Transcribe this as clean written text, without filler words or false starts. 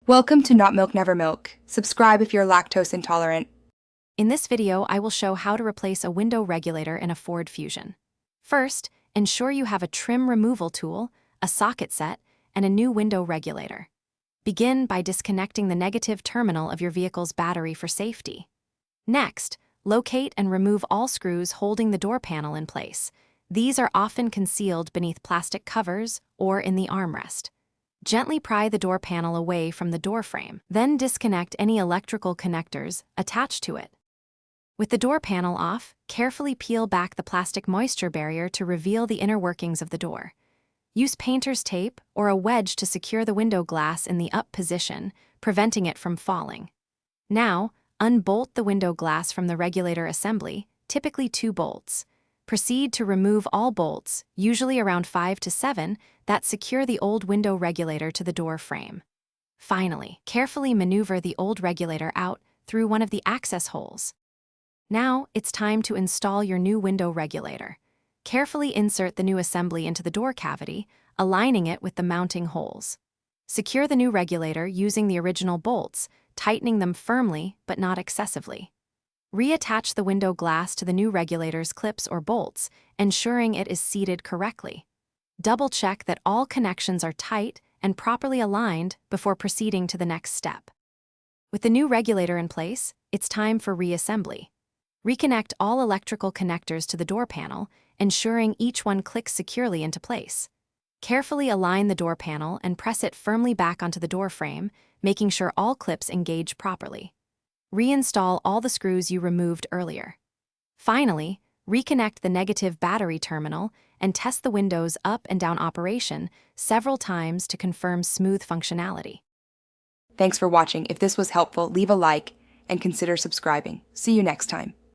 Welcome to Not Milk Never Milk. Subscribe if you're lactose intolerant. In this video, I will show how to replace a window regulator in a Ford Fusion. First, ensure you have a trim removal tool, a socket set, and a new window regulator. Begin by disconnecting the negative terminal of your vehicle's battery for safety. Next, locate and remove all screws holding the door panel in place. These are often concealed beneath plastic covers or in the armrest. Gently pry the door panel away from the door frame, then disconnect any electrical connectors attached to it. With the door panel off, carefully peel back the plastic moisture barrier to reveal the inner workings of the door. Use painter's tape or a wedge to secure the window glass in the up position, preventing it from falling. Now, unbolt the window glass from the regulator assembly, typically 2 bolts. Proceed to remove all bolts, usually around 5 to 7, that secure the old window regulator to the door frame. Finally, carefully maneuver the old regulator out through one of the access holes. Now, it's time to install your new window regulator. Carefully insert the new assembly into the door cavity, aligning it with the mounting holes. Secure the new regulator using the original bolts, tightening them firmly but not excessively. Reattach the window glass to the new regulator's clips or bolts, ensuring it is seated correctly. Double-check that all connections are tight and properly aligned before proceeding to the next step. With the new regulator in place, it's time for reassembly. Reconnect all electrical connectors to the door panel, ensuring each one clicks securely into place. Carefully align the door panel and press it firmly back onto the door frame, making sure all clips engage properly. Reinstall all the screws you removed earlier. Finally, reconnect the negative battery terminal and test the window's up and down operation several times to confirm smooth functionality. Thanks for watching. If this was helpful, leave a like and consider subscribing. See you next time.